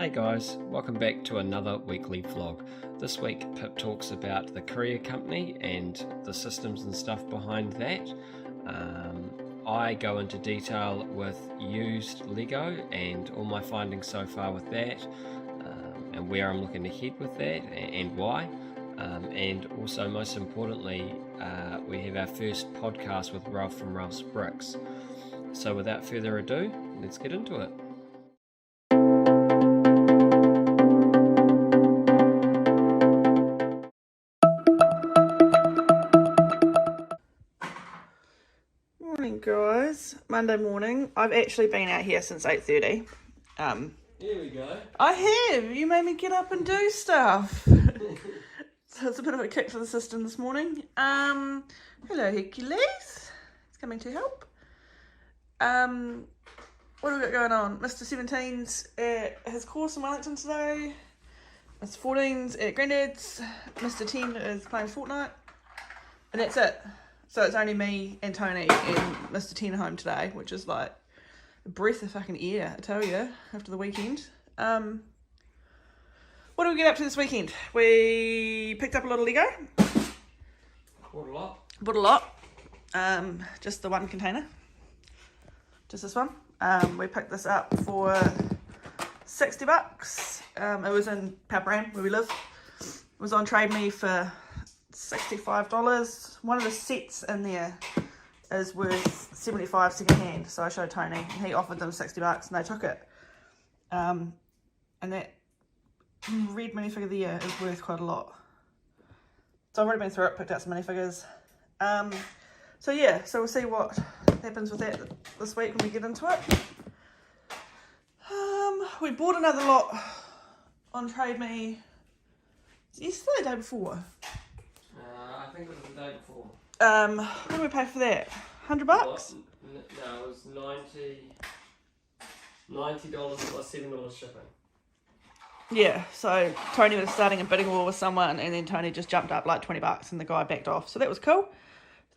Hey guys, welcome back to another weekly vlog. This week Pip talks about the Courier company and the systems and stuff behind that. I go into detail with used Lego and all my findings so far with that, and where I'm looking ahead with that and why. And also, most importantly, we have our first podcast with Ralph from Ralph's Bricks. So without further ado, let's get into it. Morning guys, Monday morning. I've actually been out here since 8:30. Here we go. I have, you made me get up and do stuff. So it's a bit of a kick to the system this morning. Hello Hercules, it's coming to help. What have we got going on? Mr. 17's at his course in Wellington today. Mr. 14's at Grandad's. Mr. 10 is playing Fortnite. And that's it. So it's only me and Tony and Mr. 10 home today, which is like a breath of fucking air, I tell you, after the weekend. What did we get up to this weekend? We picked up a lot of Lego. Bought a lot. Just the one container. Just this one. We picked this up for $60. It was in Paparan, where we live. It was on Trade Me for $65. One of the sets in there is worth $75 second hand, so I showed Tony and he offered them $60 and they took it. And that red minifigure there is worth quite a lot. So I've already been through it, picked out some minifigures. So yeah, so we'll see what happens with that this week when we get into it. We bought another lot on Trade Me yesterday, the day before. I think it was the day before. What did we pay for that? $100? No, it was $90 plus $7 shipping. Yeah, so Tony was starting a bidding war with someone and then Tony just jumped up like $20 and the guy backed off. So that was cool.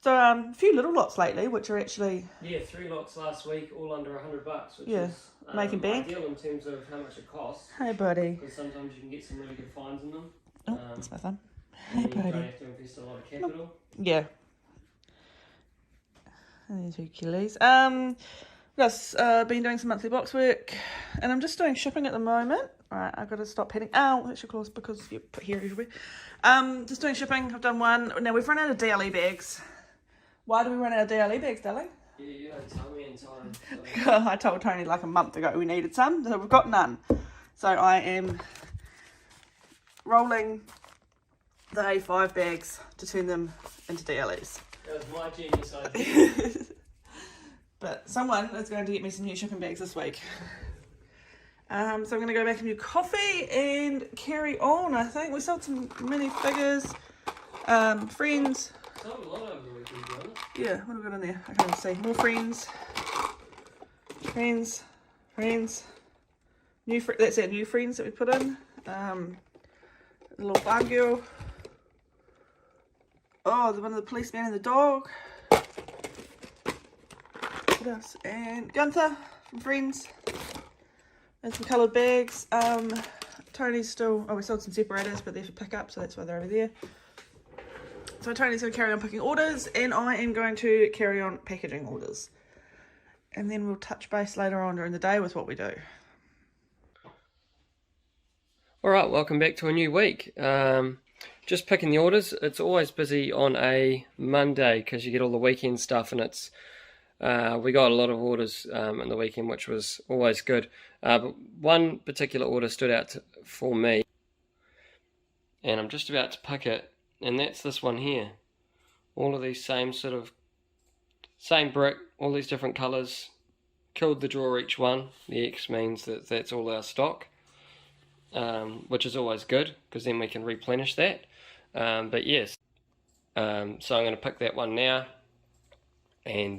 So a few little lots lately, which are actually... Yeah, 3 lots last week, all under $100, which yeah, is making bank. Ideal in terms of how much it costs. Hey, buddy. Because sometimes you can get some really good finds in them. Oh, that's my thumb. And Hey, you don't buddy. have to invest a lot of capital. Yeah. And there's Hercules. Yes, been doing some monthly box work, and I'm just doing shipping at the moment. Alright, I've got to stop heading. Ow, that's your claws because you put hair everywhere. Just doing shipping. I've done one. Now we've run out of DLE bags. Why do we run out of DLE bags, darling? Yeah, you don't tell me in time. So. I told Tony like a month ago we needed some, so we've got none. So I am rolling the A5 bags to turn them into DLEs. That was my genius idea. But someone is going to get me some new shipping bags this week. So I'm going to go back and do coffee and carry on, I think. We sold some mini figures, friends. Sold a lot over the weekend, didn't it? Yeah, what have we got in there? I can't even see. More friends. That's our new friends that we put in. The little barn girl. Oh, the one of the policeman and the dog. What else? And Gunther from Friends. And some coloured bags. Tony's still... Oh, we sold some separators, but they're for pickup, so that's why they're over there. So Tony's going to carry on picking orders, and I am going to carry on packaging orders. And then we'll touch base later on during the day with what we do. Alright, welcome back to a new week. Just picking the orders. It's always busy on a Monday because you get all the weekend stuff, and it's we got a lot of orders in the weekend, which was always good. But one particular order stood out for me, and I'm just about to pick it, and that's this one here. All of these same brick, all these different colours. Killed the drawer each one. The X means that that's all our stock, which is always good because then we can replenish that. But yes, so I'm going to pick that one now and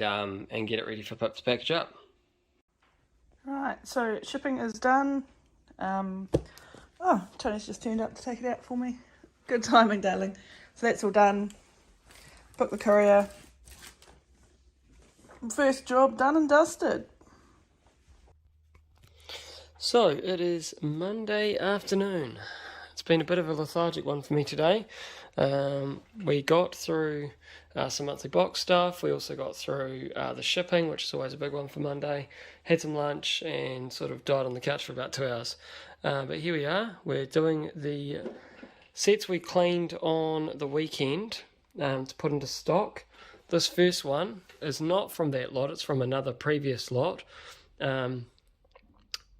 get it ready for Pip to package up. Right, so shipping is done. Oh, Tony's just turned up to take it out for me. Good timing, darling. So that's all done. Book the courier. First job done and dusted. So it is Monday afternoon. It's been a bit of a lethargic one for me today. We got through some monthly box stuff. We also got through the shipping, which is always a big one for Monday. Had some lunch and sort of died on the couch for about 2 hours. But here we are. We're doing the sets we cleaned on the weekend to put into stock. This first one is not from that lot. It's from another previous lot.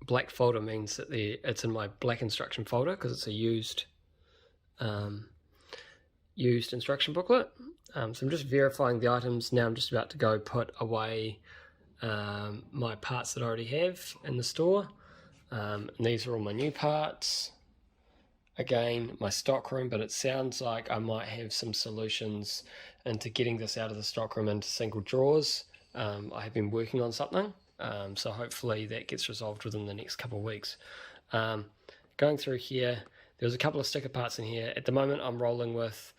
Black folder means that it's in my black instruction folder because it's a used instruction booklet. So I'm just verifying the items now. I'm just about to go put away my parts that I already have in the store. And these are all my new parts. Again, my stock room, but it sounds like I might have some solutions into getting this out of the stock room into single drawers. I have been working on something. So hopefully that gets resolved within the next couple of weeks. Going through here, there's a couple of sticker parts in here. At the moment I'm rolling with,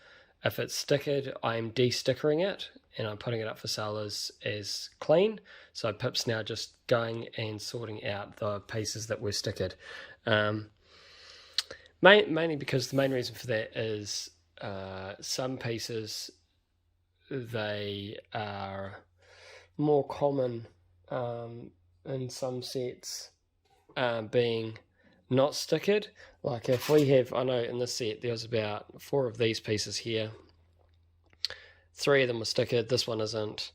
if it's stickered, I'm de-stickering it and I'm putting it up for sale as clean. So Pip's now just going and sorting out the pieces that were stickered. Mainly because the main reason for that is some pieces, they are more common in some sets being not stickered. Like if we have, I know in this set there's about 4 of these pieces here, 3 of them were stickered, this one isn't.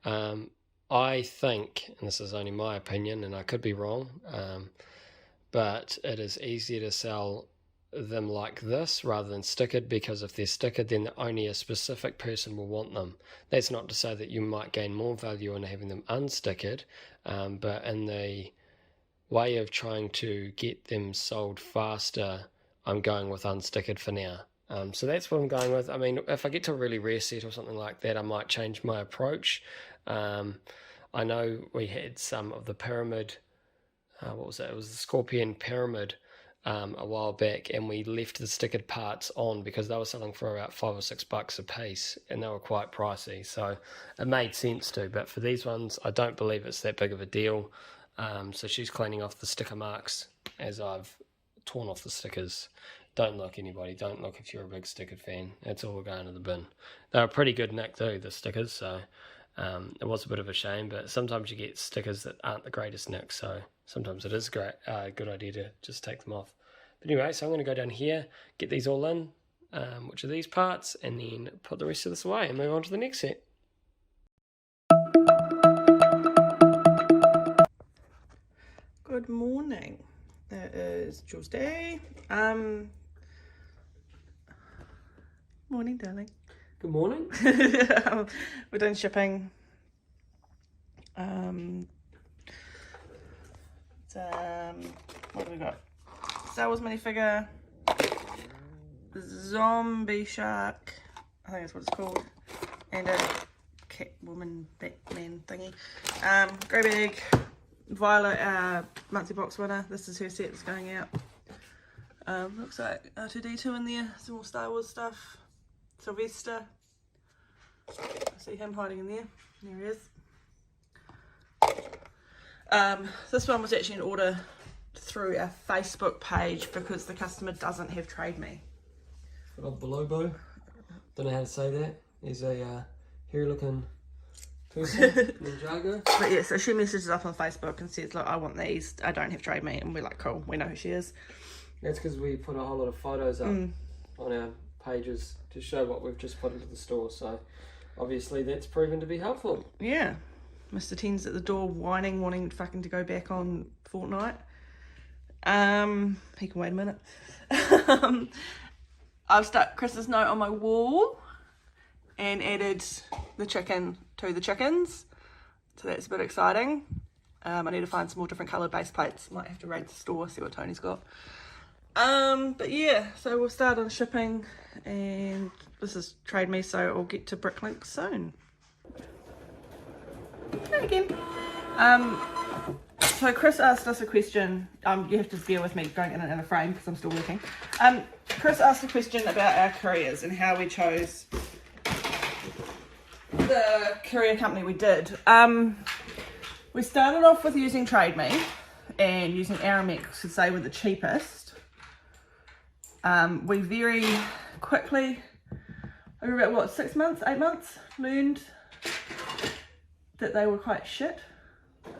I think, and this is only my opinion and I could be wrong, but it is easier to sell them like this rather than stickered, because if they're stickered then only a specific person will want them. That's not to say that you might gain more value in having them unstickered, but in the way of trying to get them sold faster, I'm going with unstickered for now. So that's what I'm going with. I mean, if I get to a really rare set or something like that, I might change my approach. I know we had some of the pyramid, what was that? It was the Scorpion Pyramid a while back, and we left the stickered parts on because they were selling for about $5 or $6 a piece and they were quite pricey, so it made sense to. But for these ones I don't believe it's that big of a deal. So she's cleaning off the sticker marks as I've torn off the stickers. Don't look, anybody, don't look if you're a big stickered fan. It's all going to the bin. They were pretty good nick though, the stickers, so it was a bit of a shame, but sometimes you get stickers that aren't the greatest nick, so sometimes it is a good idea to just take them off. But anyway, so I'm going to go down here, get these all in, which are these parts, and then put the rest of this away and move on to the next set. Good morning. It is Tuesday. Morning, darling. Good morning. We're doing shipping. What do we got? Star Wars minifigure, zombie shark, I think that's what it's called, and a Catwoman Batman thingy. Grey bag, Violet, monthly box winner. This is her set that's going out. Looks like R2-D2 in there. Some more Star Wars stuff. Sylvester. I see him hiding in there. There he is. This one was actually an order through our Facebook page because the customer doesn't have Trade Me. Got Bolobo. Don't know how to say that. He's a hairy looking person, Ninjago. But yeah, so she messages up on Facebook and says, look, I want these. I don't have Trade Me. And we're like, cool, we know who she is. That's because we put a whole lot of photos up on our pages to show what we've just put into the store. So obviously that's proven to be helpful. Yeah. Mr. Ten's at the door whining, wanting fucking to go back on Fortnite. He can wait a minute. I've stuck Chris's note on my wall and added the chicken to the chickens, so that's a bit exciting. I need to find some more different coloured base plates. Might have to raid the store, see what Tony's got. But yeah, so we'll start on shipping, and this is Trade Me, so I'll get to Bricklink soon. There again. So Chris asked us a question. You have to bear with me going in and out of frame because I'm still working. Chris asked a question about our couriers and how we chose the courier company we did. We started off with using Trade Me, and using Aramex to say were the cheapest, we very quickly, over about what, 6 months, 8 months, learned that they were quite shit.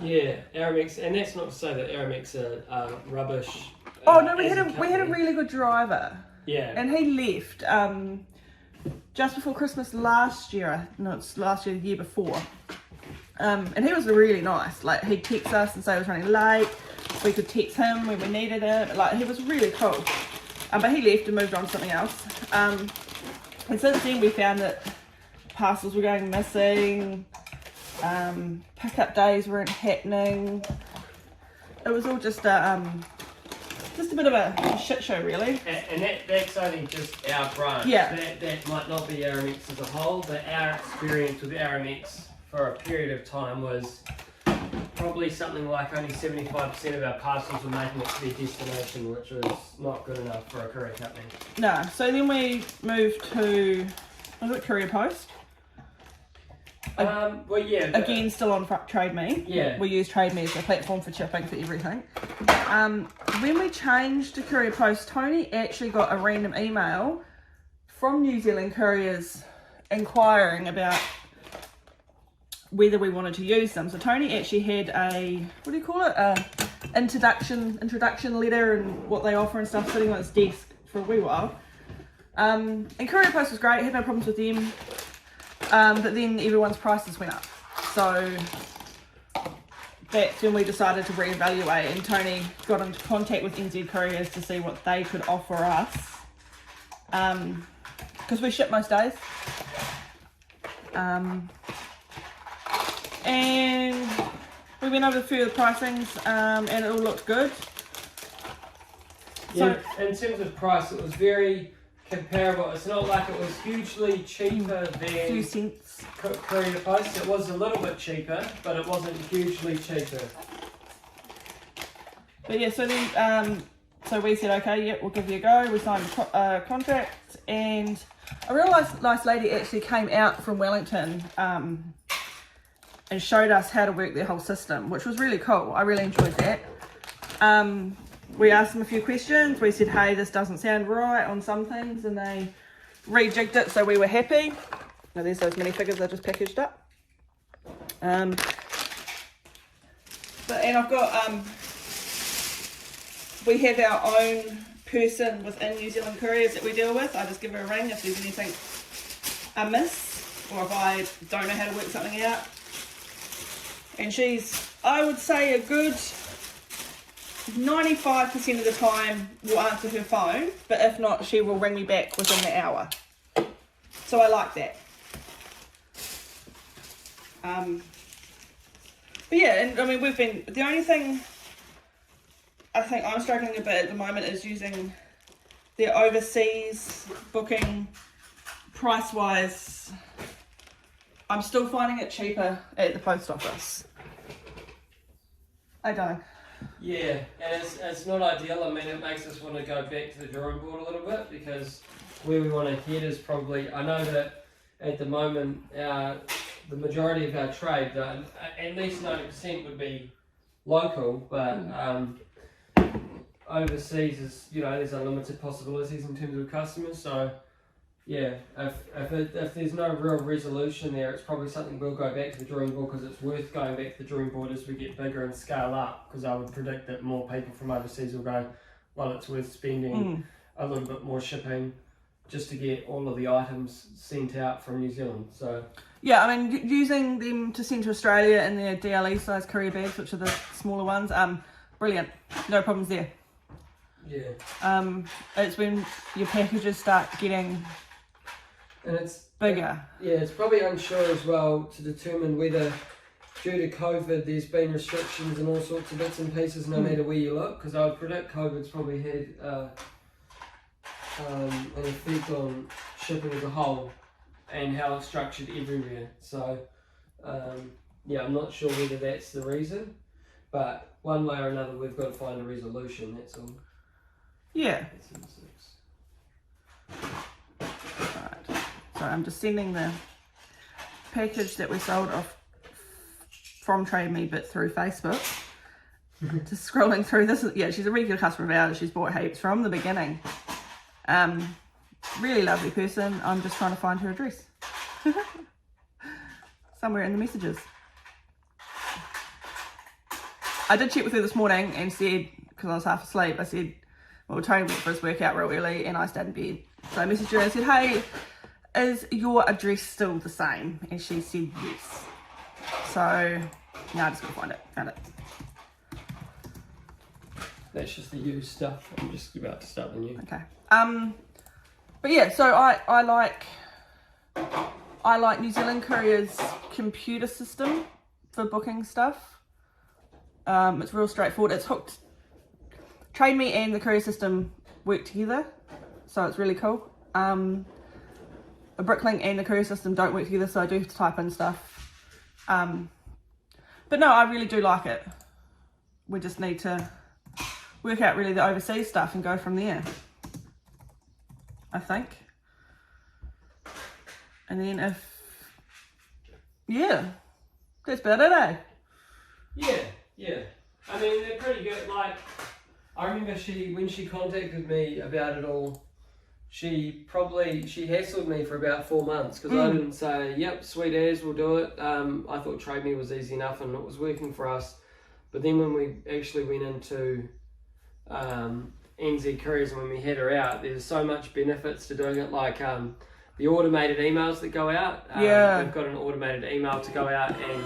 Yeah, Aramex, and that's not to say that Aramex are rubbish. Oh no, we had a really good driver. Yeah. And he left just before Christmas last year. No, it's last year, the year before. And he was really nice. Like, he'd text us and say he was running late. We could text him when we needed it. Like, he was really cool. But he left and moved on to something else. And since then we found that parcels were going missing. Pickup days weren't happening. It was all just a bit of a shit show, really. And that's only just our branch. Yeah. That might not be Aramex as a whole, but our experience with Aramex for a period of time was probably something like only 75% of our parcels were making it to their destination, which was not good enough for a courier company. No, so then we moved to, was it Courier Post? Well, yeah. Again, still on Trade Me. Yeah. We use Trade Me as a platform for shipping for everything. When we changed to Courier Post, Tony actually got a random email from New Zealand couriers inquiring about whether we wanted to use them. So Tony actually had a, what do you call it? A introduction letter and what they offer and stuff sitting on his desk for a wee while. And Courier Post was great, had no problems with them. But then everyone's prices went up. So that's when we decided to reevaluate, and Tony got into contact with NZ Couriers to see what they could offer us. Because we ship most days. And we went over a few of the pricings, and it all looked good. Yeah, so, in terms of price, it was very comparable. It's not like it was hugely cheaper than a few cents. Courier Post. It was a little bit cheaper, but it wasn't hugely cheaper. But yeah, so then so we said, okay, yeah, we'll give you a go. We signed a contract, and a real nice lady actually came out from Wellington and showed us how to work their whole system, which was really cool. I really enjoyed that. We asked them a few questions. We said, hey, this doesn't sound right on some things, and they rejigged it, so we were happy. Now there's those minifigures I just packaged up. And I've got, we have our own person within New Zealand Couriers that we deal with. I just give her a ring if there's anything amiss, or if I don't know how to work something out. And she's, I would say, a good 95% of the time will answer her phone, but if not, she will ring me back within the hour. So I like that. But yeah, and I mean, we've been, the only thing I think I'm struggling a bit at the moment is using their overseas booking. Price wise, I'm still finding it cheaper at the post office. I don't. Yeah, and it's not ideal. I mean, it makes us want to go back to the drawing board a little bit, because where we want to head is probably, I know that at the moment the majority of our trade, at least 90% would be local, but overseas is, you know, there's unlimited possibilities in terms of customers. So yeah, if there's no real resolution there, it's probably something we'll go back to the drawing board, because it's worth going back to the drawing board as we get bigger and scale up, because I would predict that more people from overseas will go, well, it's worth spending a little bit more shipping just to get all of the items sent out from New Zealand. So yeah, I mean, using them to send to Australia in their DLE size courier bags, which are the smaller ones, brilliant, no problems there. Yeah. It's when your packages start getting and it's bigger. Yeah, it's probably unsure as well to determine whether, due to COVID, there's been restrictions and all sorts of bits and pieces no matter where you look, because I would predict COVID's probably had an effect on shipping as a whole and how it's structured everywhere. So yeah, I'm not sure whether that's the reason, but one way or another we've got to find a resolution, that's all. Yeah. Right. So I'm just sending the package that we sold off from Trade Me but through Facebook. Just scrolling through this. Yeah, she's a regular customer of ours. She's bought heaps from the beginning. Really lovely person. I'm just trying to find her address. Somewhere in the messages. I did check with her this morning and said, because I was half asleep, I said, well, Tony went for his workout real early and I stayed in bed. So I messaged her and said, hey, is your address still the same? And she said yes. So now I just gotta find it. Found it. That's just the used stuff. I'm just about to start the new. Okay. But yeah, so I like New Zealand Courier's computer system for booking stuff. It's real straightforward. It's hooked. Trade Me and the Courier system work together, so it's really cool. A Bricklink and the Courier system don't work together, so I do have to type in stuff. But no, I really do like it. We just need to work out really the overseas stuff and go from there, I think. And then yeah, that's about it, eh? Yeah. I mean, they're pretty good. Like, I remember when she contacted me about it all, she hassled me for about 4 months because I didn't say, yep, sweet as, we'll do it. I thought Trade Me was easy enough and it was working for us. But then when we actually went into NZ Couriers and when we had her out, there's so much benefits to doing it, like the automated emails that go out. We've got an automated email to go out and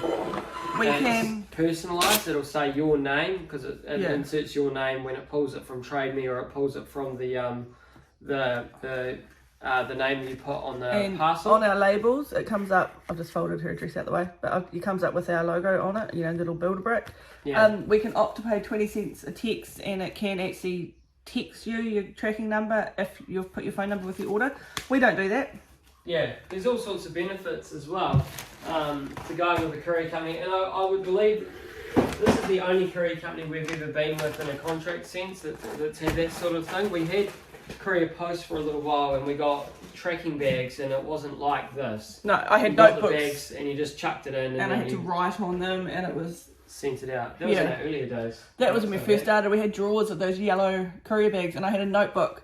it's personalised. It'll say your name because it inserts your name when it pulls it from Trade Me or it pulls it from the name you put on the parcel. On our labels, it comes up. I've just folded her address out the way, but it comes up with our logo on it. You know, the little builder brick. Yeah. We can opt to pay 20 cents a text, and it can actually text you your tracking number if you've put your phone number with your order. We don't do that. Yeah, there's all sorts of benefits as well to going with a courier company, and I would believe this is the only courier company we've ever been with in a contract sense that's had that sort of thing. We had Courier Post for a little while and we got tracking bags and it wasn't like this. No, I had you notebooks. Got the bags and you just chucked it in and I had to write on them and it was... Sent it out. That was in the earlier days. That was when we first started. We had drawers of those yellow courier bags and I had a notebook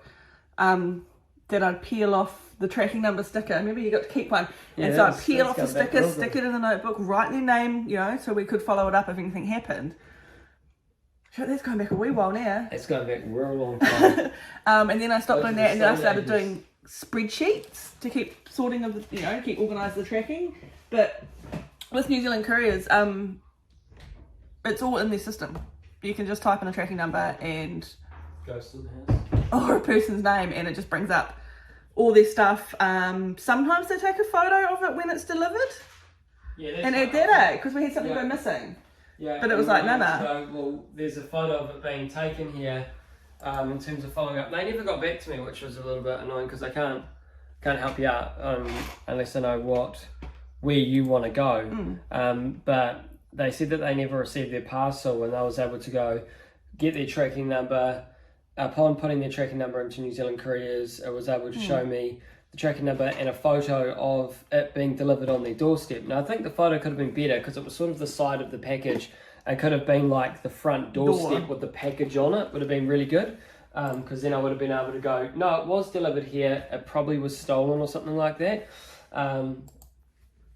that I'd peel off the tracking number sticker. Remember, you got to keep one. And so I'd peel off the sticker, stick it in the notebook, write their name, you know, so we could follow it up if anything happened. So that's going back a wee while now. It's going back a real long time. And then I stopped doing that and then I started doing spreadsheets to keep sorting of the, you know, keep organised the tracking. But with New Zealand Couriers, it's all in their system. You can just type in a tracking number and goes to the house. Or a person's name and it just brings up all their stuff. Sometimes they take a photo of it when it's delivered. Yeah, that's and add that because we had something go missing. Yeah, but it was like, no. Well, there's a photo of it being taken here in terms of following up. They never got back to me, which was a little bit annoying because I can't help you out unless I know where you want to go. But they said that they never received their parcel and I was able to go get their tracking number. Upon putting their tracking number into New Zealand Couriers, it was able to show me the tracking number and a photo of it being delivered on their doorstep. Now, I think the photo could have been better because it was sort of the side of the package. It could have been like the front doorstep with the package on it. Would have been really good because then I would have been able to go, no, it was delivered here. It probably was stolen or something like that.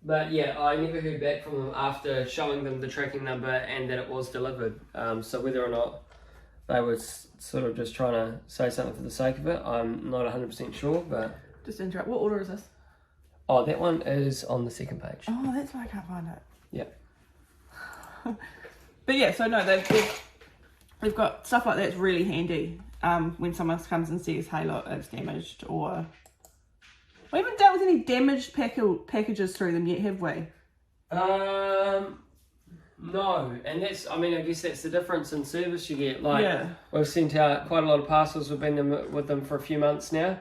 But yeah, I never heard back from them after showing them the tracking number and that it was delivered. So whether or not they were sort of just trying to say something for the sake of it, I'm not 100% sure, but... Just interrupt. What order is this? Oh, that one is on the second page. Oh, that's why I can't find it. Yeah. But yeah, so no, they've got stuff like that's really handy when someone comes and says, hey, look, it's damaged, or... We haven't dealt with any damaged packages through them yet, have we? No, and that's, I mean, I guess that's the difference in service you get. Like, we've sent out quite a lot of parcels. We've been with them for a few months now.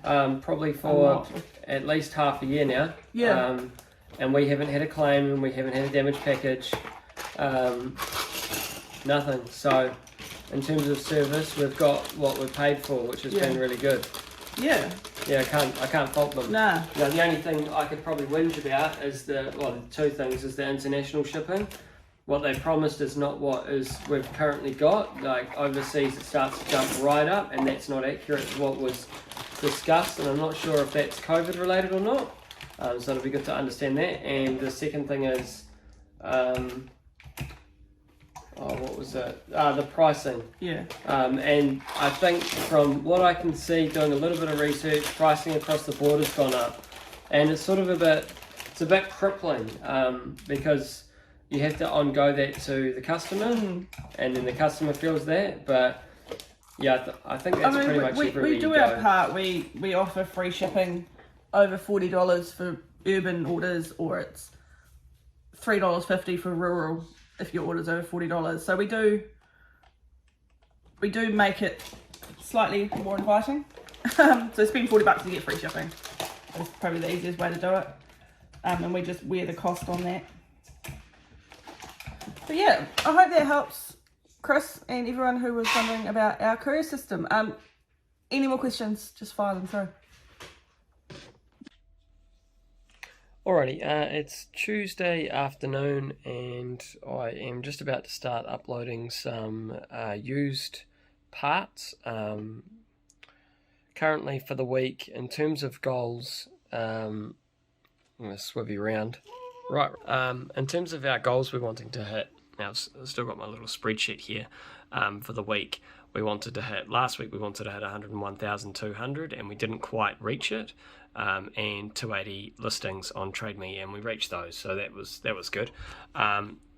Probably for at least half a year now. Yeah. And we haven't had a claim and we haven't had a damaged package. Nothing. So, in terms of service, we've got what we've paid for, which has been really good. Yeah. Yeah, I can't fault them. Nah. Now, the only thing I could probably whinge about is the two things is the international shipping. what they promised is not what we've currently got. Like overseas, it starts to jump right up, and that's not accurate to what was discussed. And I'm not sure if that's COVID related or not. So it'll be good to understand that. And the second thing is, what was it? The pricing. Yeah. And I think from what I can see, doing a little bit of research, pricing across the board has gone up, and it's sort of a bit crippling because you have to on-go that to the customer, and then the customer feels that. But yeah, I think that's pretty much everywhere we do you go. our part. We offer free shipping over $40 for urban orders, or it's $3.50 for rural if your order's over $40. So we do make it slightly more inviting. So spend $40 to get free shipping. That's probably the easiest way to do it. And we just wear the cost on that. But yeah, I hope that helps Chris and everyone who was wondering about our courier system. Any more questions, just fire them through. Alrighty, it's Tuesday afternoon, and I am just about to start uploading some used parts. Currently for the week, in terms of goals, I'm going to swivvy around. Right, in terms of our goals we're wanting to hit, now I've still got my little spreadsheet here for the week. Last week we wanted to hit 101,200, and we didn't quite reach it, and 280 listings on Trade Me, and we reached those, so that was good.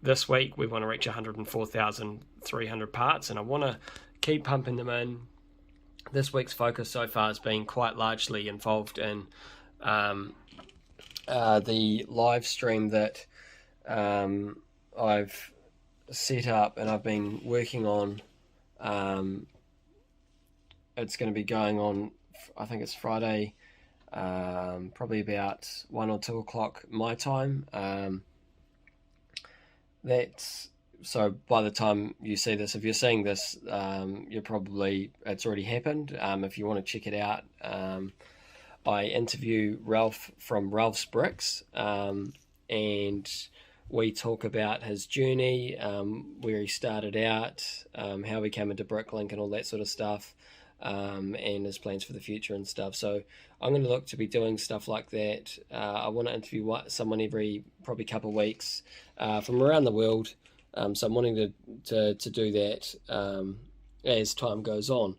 This week we want to reach 104,300 parts, and I want to keep pumping them in. This week's focus so far has been quite largely involved in the live stream that I've set up and I've been working on. It's going to be going on, I think it's Friday, probably about 1 or 2 o'clock my time. So by the time you see this, if you're seeing this, it's already happened. If you want to check it out, I interview Ralph from Ralph's Bricks, and we talk about his journey, where he started out, how he came into Bricklink and all that sort of stuff, and his plans for the future and stuff. So I'm going to look to be doing stuff like that. I want to interview someone every probably couple of weeks from around the world. So I'm wanting to do that as time goes on.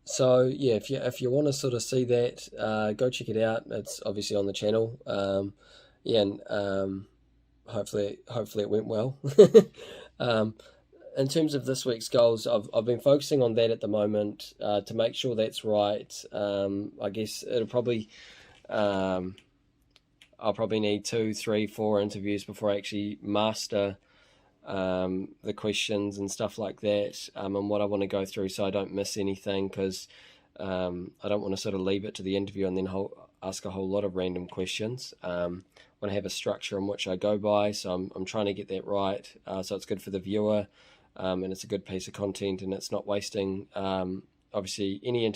So yeah, if you want to sort of see that, go check it out. It's obviously on the channel. And hopefully it went well. In terms of this week's goals, I've been focusing on that at the moment to make sure that's right. I guess it'll probably I'll probably need 2, 3, 4 interviews before I actually master the questions and stuff like that, and what I want to go through, so I don't miss anything, because I don't want to sort of leave it to the interview and then ask a whole lot of random questions. I want to have a structure in which I go by, so I'm trying to get that right, so it's good for the viewer, and it's a good piece of content, and it's not wasting obviously any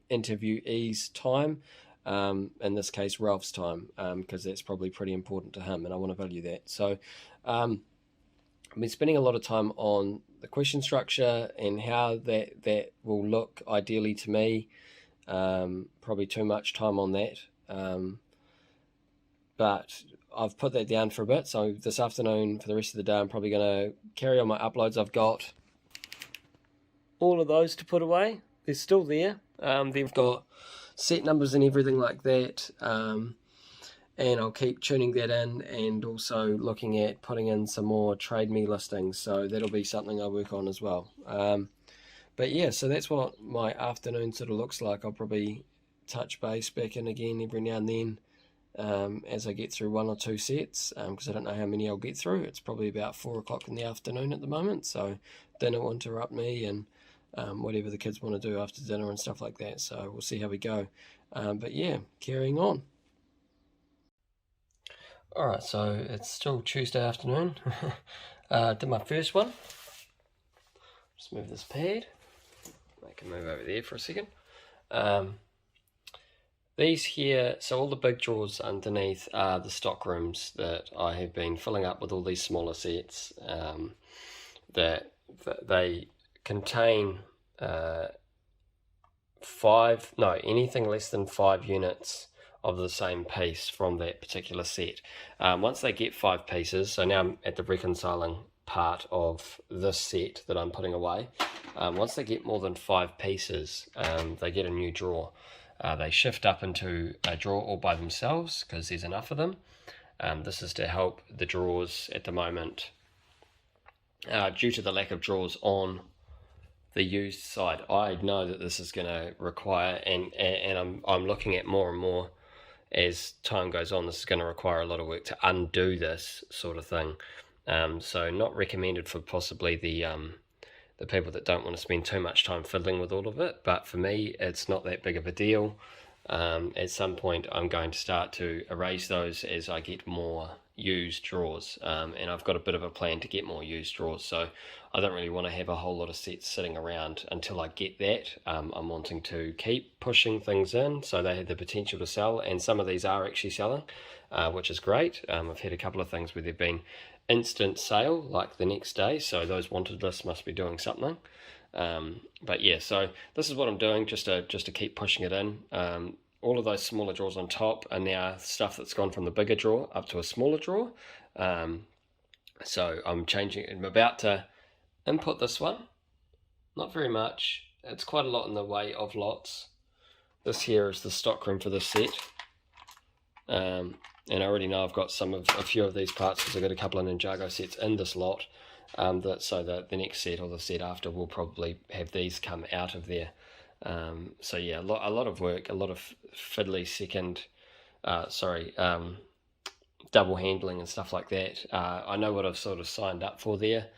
interviewee's time. In this case Ralph's time, because that's probably pretty important to him, and I want to value that. So I've been spending a lot of time on the question structure and how that will look ideally to me. Probably too much time on that, but I've put that down for a bit. So this afternoon, for the rest of the day, I'm probably going to carry on my uploads. I've got all of those to put away. They're still there. They've got set numbers and everything like that, and I'll keep tuning that in, and also looking at putting in some more Trade Me listings, so that'll be something I work on as well. But yeah, so that's what my afternoon sort of looks like. I'll probably touch base back in again every now and then as I get through 1 or 2 sets, because I don't know how many I'll get through. It's probably about 4 o'clock in the afternoon at the moment, so dinner will interrupt me, and whatever the kids want to do after dinner and stuff like that. So we'll see how we go. But yeah, carrying on. Alright, so it's still Tuesday afternoon. Did my first one. Just move this pad. I can move over there for a second. These here, so all the big drawers underneath are the stock rooms that I have been filling up with all these smaller sets. That they contain anything less than 5 units of the same piece from that particular set. Once they get 5 pieces, so now I'm at the reconciling part of this set that I'm putting away. Once they get more than 5 pieces, they get a new drawer. They shift up into a drawer all by themselves because there's enough of them. This is to help the drawers at the moment, due to the lack of drawers on the used side. I know that this is going to require, and I'm looking at more and more as time goes on, this is going to require a lot of work to undo this sort of thing. So not recommended for possibly the people that don't want to spend too much time fiddling with all of it, but for me it's not that big of a deal. At some point I'm going to start to erase those as I get more used drawers, and I've got a bit of a plan to get more used drawers, so I don't really want to have a whole lot of sets sitting around until I get that. I'm wanting to keep pushing things in so they have the potential to sell, and some of these are actually selling, which is great. I've had a couple of things where they've been instant sale like the next day, so those wanted lists must be doing something. But yeah, so this is what I'm doing just to keep pushing it in. All of those smaller drawers on top are now stuff that's gone from the bigger drawer up to a smaller drawer. So I'm changing. I'm about to input this one. Not very much. It's quite a lot in the way of lots. This here is the stock room for this set. And I already know I've got a few of these parts because I've got a couple of Ninjago sets in this lot. So that the next set or the set after will probably have these come out of there. So yeah, a lot of work, a lot of fiddly double handling and stuff like that. I know what I've sort of signed up for there,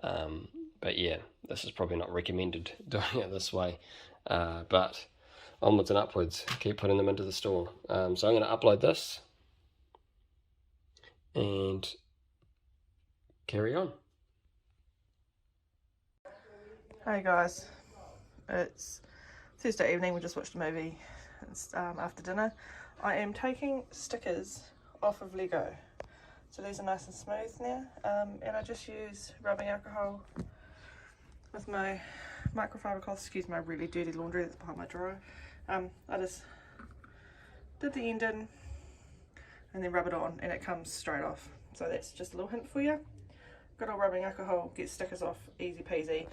but yeah, this is probably not recommended doing it this way. But onwards and upwards, keep putting them into the store. So I'm going to upload this and carry on. Hey guys, it's Thursday evening. We just watched a movie after dinner. I am taking stickers off of Lego, so these are nice and smooth now, and I just use rubbing alcohol with my microfiber cloth. Excuse my really dirty laundry that's behind my drawer. I just did the end in and then rub it on and it comes straight off. So that's just a little hint for you. Good old rubbing alcohol gets stickers off easy peasy,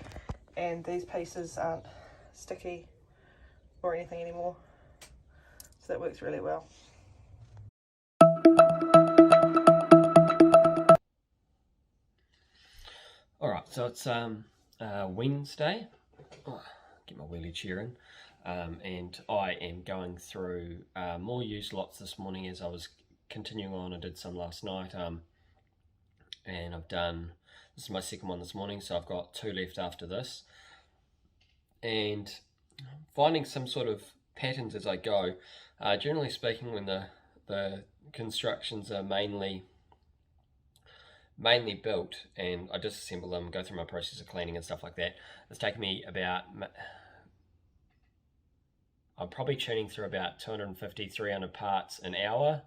and these pieces aren't sticky or anything anymore, so that works really well. Alright, so it's Wednesday. Get my wheelie chair in. And I am going through more used lots this morning as I was continuing on. I did some last night, and this is my second one this morning, so I've got 2 left after this. And finding some sort of patterns as I go. Generally speaking, when the constructions are mainly built and I disassemble them, go through my process of cleaning and stuff like that, it's taken me about, I'm probably tuning through about 250, 300 parts an hour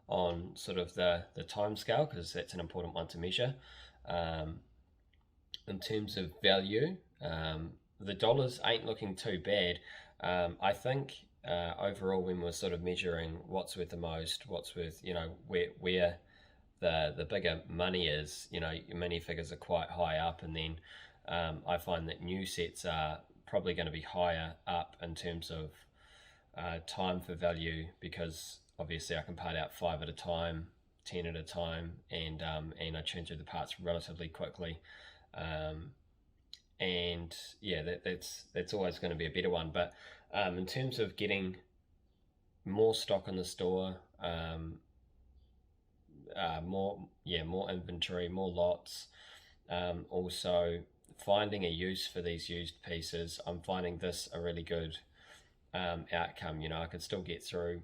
on sort of the time scale, because that's an important one to measure. In terms of value, the dollars ain't looking too bad. I think overall, when we're sort of measuring what's worth the most, what's worth, where the bigger money is, your mini figures are quite high up, and then I find that new sets are probably going to be higher up in terms of time for value, because obviously I can part out 5 at a time, 10 at a time, and I churn through the parts relatively quickly. And yeah, that's always going to be a better one. But in terms of getting more stock in the store, more inventory, more lots, also finding a use for these used pieces, I'm finding this a really good outcome. I could still get through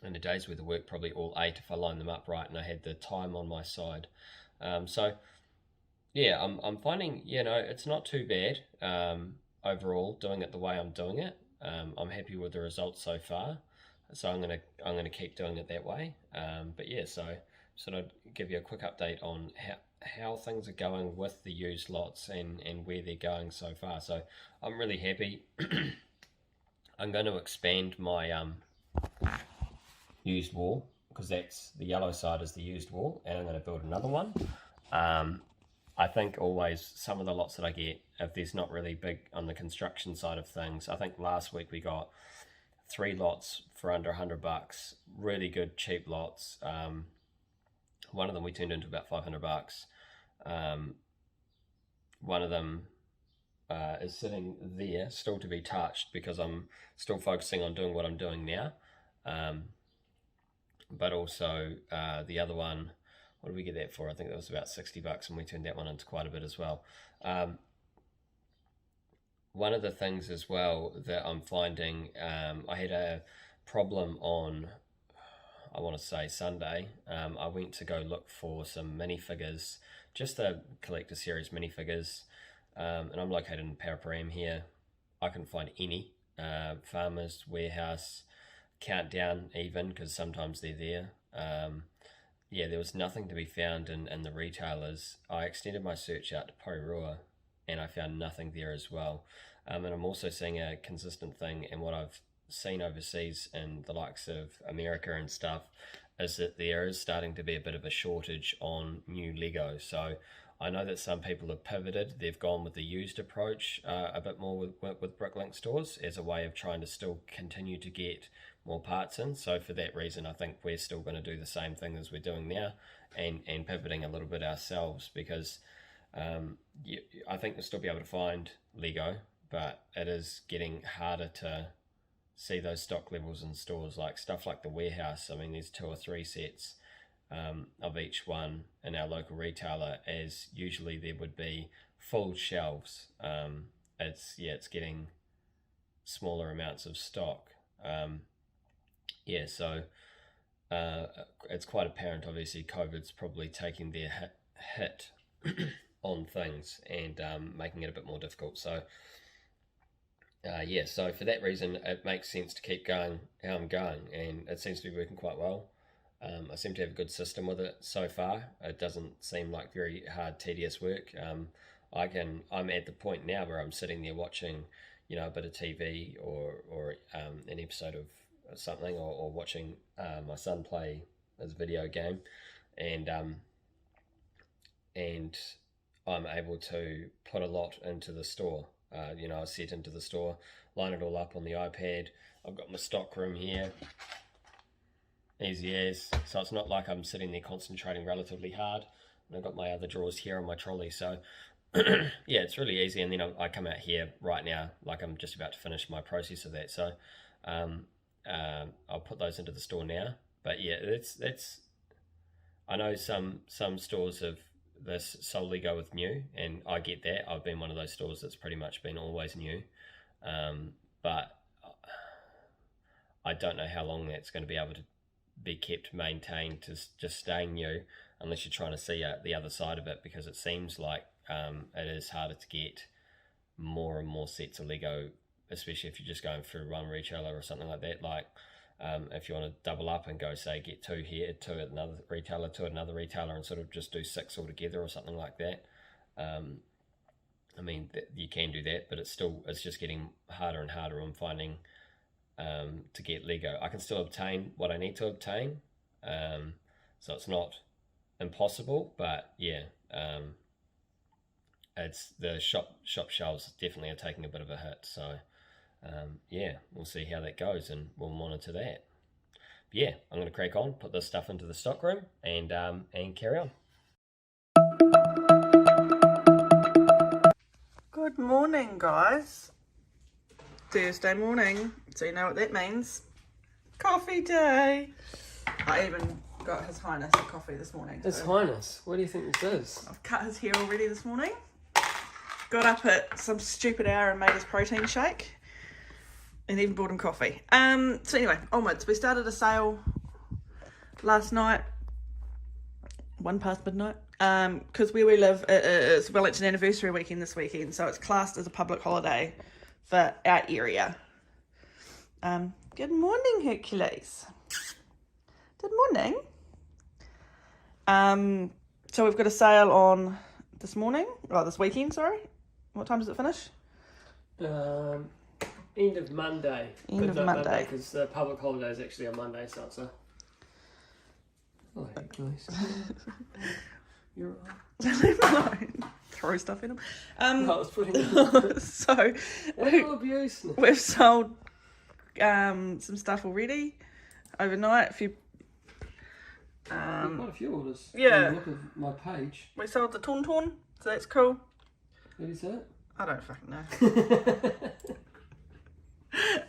in a day's worth of work, probably all 8 if I line them up right and I had the time on my side. So yeah, I'm finding, it's not too bad overall doing it the way I'm doing it. I'm happy with the results so far, so I'm gonna keep doing it that way. But yeah, so I'd give you a quick update on how things are going with the used lots and where they're going so far. So I'm really happy. I'm going to expand my used wall, because that's the yellow side is the used wall, and I'm going to build another one. I think always some of the lots that I get, if there's not really big on the construction side of things, I think last week we got 3 lots for under $100, really good cheap lots. One of them we turned into about $500. One of them is sitting there still to be touched, because I'm still focusing on doing what I'm doing now. But also the other one, what did we get that for? I think that was about $60, and we turned that one into quite a bit as well. One of the things as well that I'm finding, I had a problem on, I want to say Sunday. I went to go look for some minifigures, just the collector series minifigures, and I'm located in Paraparaumu here. I couldn't find any. Farmers Warehouse, Countdown even, because sometimes they're there. Yeah, there was nothing to be found in the retailers. I extended my search out to Courier, and I found nothing there as well. And I'm also seeing a consistent thing, and what I've seen overseas in the likes of America and stuff, is that there is starting to be a bit of a shortage on new Lego. So I know that some people have pivoted. They've gone with the used approach a bit more with Bricklink stores, as a way of trying to still continue to get more parts in. So for that reason, I think we're still going to do the same thing as we're doing now, and pivoting a little bit ourselves, because I think we'll still be able to find Lego, but it is getting harder to see those stock levels in stores, like stuff like the warehouse. I mean, there's 2 or 3 sets of each one in our local retailer, as usually there would be full shelves. It's getting smaller amounts of stock. So it's quite apparent, obviously COVID's probably taking their hit on things, and making it a bit more difficult. So so for that reason, it makes sense to keep going how I'm going, and it seems to be working quite well. I seem to have a good system with it so far. It doesn't seem like very hard, tedious work. I'm at the point now where I'm sitting there watching, a bit of TV, or an episode of something, or watching my son play his video game, and I'm able to put a lot into the store. I set into the store, line it all up on the iPad. I've got my stock room here, easy as. So it's not like I'm sitting there concentrating relatively hard. And I've got my other drawers here on my trolley. So yeah, it's really easy. And then I come out here right now, like I'm just about to finish my process of that. So I'll put those into the store now. But yeah, that's. I know some stores have this solely go with new, and I get that. I've been one of those stores that's pretty much been always new, but I don't know how long that's going to be able to be kept maintained to just staying new, unless you're trying to see the other side of it, because it seems like it is harder to get more and more sets of Lego, especially if you're just going through one retailer or something like that. Like if you want to double up and go, say, get 2 here, 2 at another retailer, 2 at another retailer, and sort of just do 6 all together or something like that. I mean, you can do that, but it's just getting harder and harder on finding to get Lego. I can still obtain what I need to obtain, so it's not impossible, but yeah, it's the shop shelves definitely are taking a bit of a hit. So yeah, we'll see how that goes, and we'll monitor that. But yeah, I'm going to crack on, put this stuff into the stock room, and carry on. Good morning, guys. Thursday morning, so you know what that means. Coffee day. I even got His Highness a coffee this morning. His Highness? What do you think this is? I've cut his hair already this morning. Got up at some stupid hour and made his protein shake. And even bought him coffee. So anyway, onwards. We started a sale last night, 1 past midnight. Because where we live, it's Wellington anniversary weekend this weekend, so it's classed as a public holiday for our area. Good morning, Hercules. Good morning. So we've got a sale on this weekend, sorry. What time does it finish? End of Monday. End of Monday. Because the public holiday is actually on Monday, so it's a... Oh, Hercules. You're right. Throw stuff in them. I was putting it So we've sold some stuff already overnight. Quite a few orders. Yeah. Look at my page. We sold the Torn, so that's cool. What is that? I don't fucking know.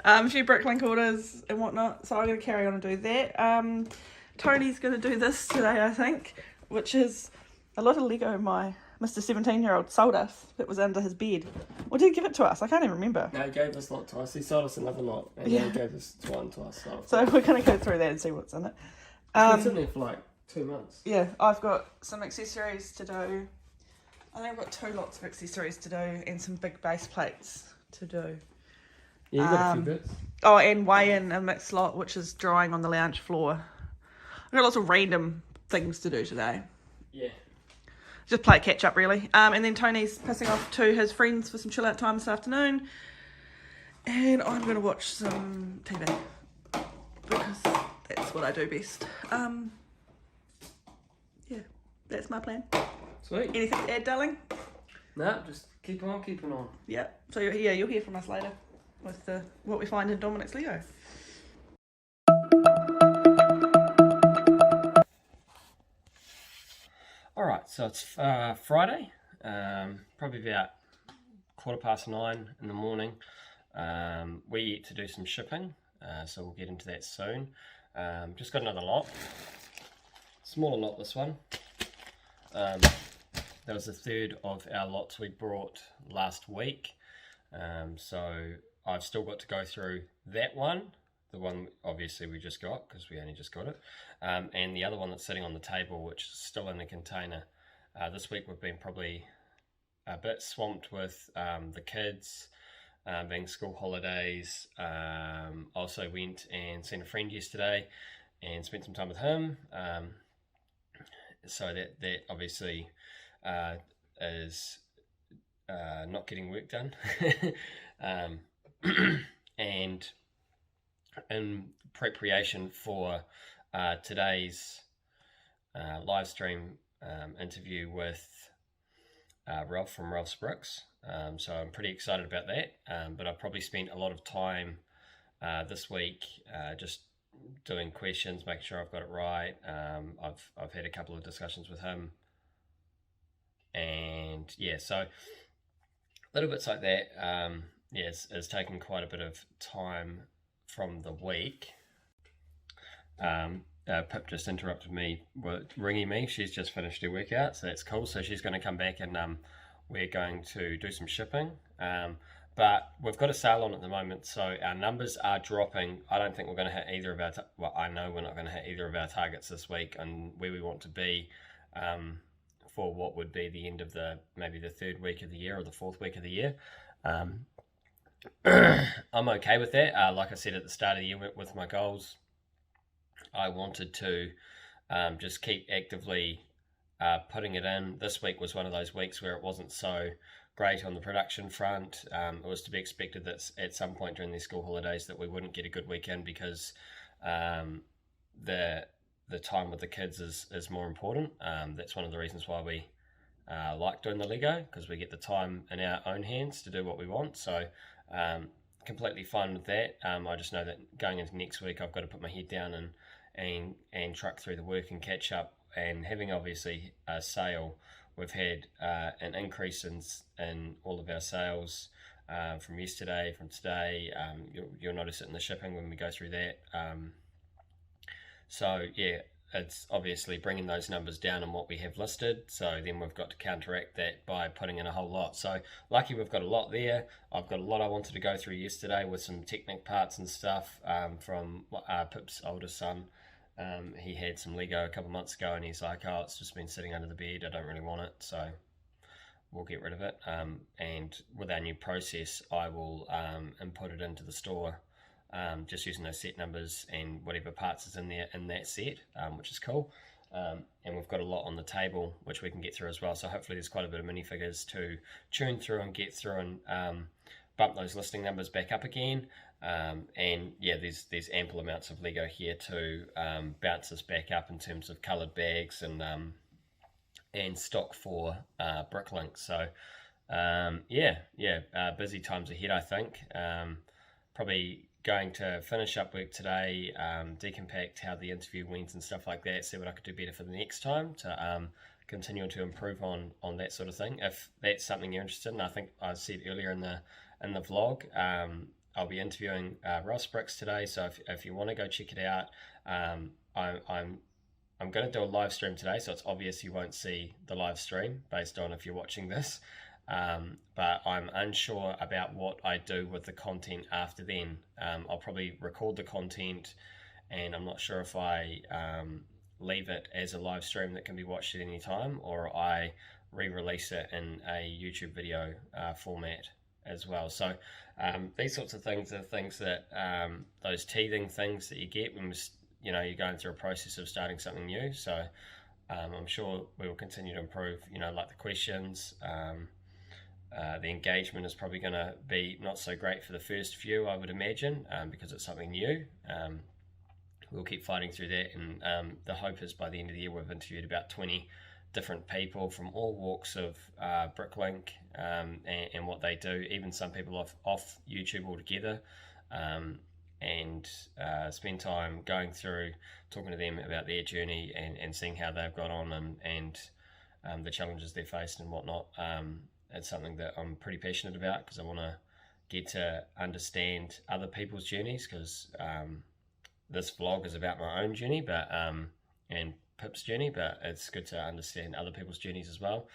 A few Bricklink orders and whatnot, so I'm going to carry on and do that. Tony's going to do this today, I think, which is a lot of Lego my Mr. 17-year-old sold us that was under his bed. Or did he give it to us? I can't even remember. No, he gave us lot twice. He sold us another lot, and then he gave us one twice. So we're going to go through that and see what's in it. It's been in there for like 2 months. Yeah, I've got some accessories to do. I think I've got 2 lots of accessories to do and some big base plates to do. Yeah, you got a few bits. Oh, and weigh in a mixed lot, which is drying on the lounge floor. I've got lots of random things to do today. Yeah. Just play catch up, really. And then Tony's pissing off to his friends for some chill out time this afternoon. And I'm going to watch some TV. Because that's what I do best. Yeah, that's my plan. Sweet. Anything to add, darling? No, just keep on keeping on. Yeah. So you'll hear from us later with what we find in Dominic's Lego. Alright, so it's Friday, probably about 9:15 in the morning. We're yet to do some shipping, so we'll get into that soon. Just got another lot, smaller lot this one. That was the third of our lots we brought last week, so I've still got to go through that one. The one obviously we just got because we only just got it, and the other one that's sitting on the table, which is still in the container. This week we've been probably a bit swamped with the kids being school holidays. Also went and seen a friend yesterday and spent some time with him. So that obviously is not getting work done, and in preparation for today's live stream interview with Ralph from Ralph's Bricks. So I'm pretty excited about that, but I've probably spent a lot of time this week just doing questions, making sure I've got it right. I've had a couple of discussions with him, and yeah, so little bits like that. Yeah, it's taken quite a bit of time from the week. Pip just interrupted me with ringing me. She's just finished her workout, so that's cool. So she's going to come back and we're going to do some shipping. But we've got a sale on at the moment, so our numbers are dropping. I don't think we're going to hit either of our... well, I know we're not going to hit either of our targets this week and where we want to be for what would be the end of maybe the 3rd week of the year or the 4th week of the year. I'm okay with that. Like I said at the start of the year with my goals, I wanted to just keep actively putting it in. This week was one of those weeks where it wasn't so great on the production front. It was to be expected that at some point during these school holidays that we wouldn't get a good weekend because the time with the kids is more important. That's one of the reasons why we like doing the Lego, because we get the time in our own hands to do what we want. So completely fine with that. I just know that going into next week I've got to put my head down and truck through the work and catch up. And having obviously a sale, we've had an increase in all of our sales from yesterday, from today. You'll notice it in the shipping when we go through that. So yeah, it's obviously bringing those numbers down on what we have listed. So then we've got to counteract that by putting in a whole lot. So lucky we've got a lot there. I've got a lot I wanted to go through yesterday with some Technic parts and stuff from Pip's oldest son. He had some Lego a couple of months ago and he's like, oh, it's just been sitting under the bed. I don't really want it. So we'll get rid of it. And with our new process, I will input it into the store just using those set numbers and whatever parts is in there in that set, which is cool. And we've got a lot on the table which we can get through as well, so hopefully there's quite a bit of minifigures to tune through and get through and bump those listing numbers back up again. And yeah, there's ample amounts of Lego here to bounce us back up in terms of coloured bags and stock for Bricklink. So busy times ahead, I think. Probably going to finish up work today, decompact how the interview went and stuff like that, see what I could do better for the next time to continue to improve on that sort of thing. If that's something you're interested in, I think I said earlier in the vlog, I'll be interviewing Ross Bricks today, so if you want to go check it out, I'm going to do a live stream today, so it's obvious you won't see the live stream based on if you're watching this. But I'm unsure about what I do with the content after then. I'll probably record the content, and I'm not sure if I leave it as a live stream that can be watched at any time, or I re-release it in a YouTube video format as well. So these sorts of things are things that those teething things that you get when you're going through a process of starting something new. So I'm sure we will continue to improve, like the questions. The engagement is probably going to be not so great for the first few, I would imagine, because it's something new. We'll keep fighting through that, and the hope is by the end of the year we've interviewed about 20 different people from all walks of Bricklink and what they do, even some people off YouTube altogether, and spend time going through, talking to them about their journey and seeing how they've got on and the challenges they faced and whatnot. It's something that I'm pretty passionate about because I want to get to understand other people's journeys, because this vlog is about my own journey, but and Pip's journey, but it's good to understand other people's journeys as well.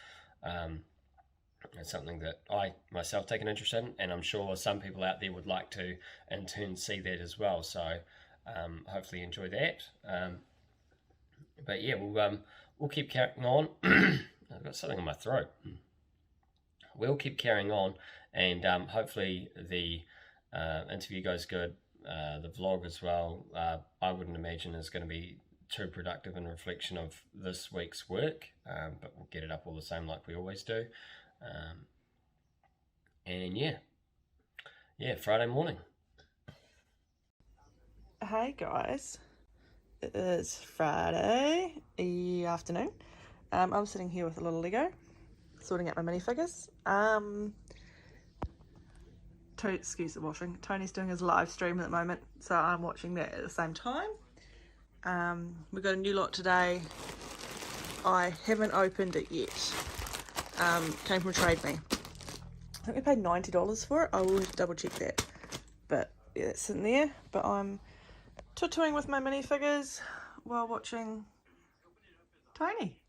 It's something that I myself take an interest in, and I'm sure some people out there would like to in turn see that as well. So hopefully enjoy that. But yeah, we'll keep carrying on. I've got something in my throat. We'll keep carrying on, and hopefully the interview goes good. The vlog as well, I wouldn't imagine is going to be too productive in reflection of this week's work, but we'll get it up all the same like we always do. And yeah, Friday morning. Hey guys, it is Friday afternoon. I'm sitting here with a little Lego, sorting out my minifigures. Excuse the washing. Tony's doing his live stream at the moment, so I'm watching that at the same time. We got a new lot today. I haven't opened it yet. Came from Trade Me. I think we paid $90 for it. I will have to double check that. But yeah, it's sitting there. But I'm tattooing with my minifigures while watching Tony.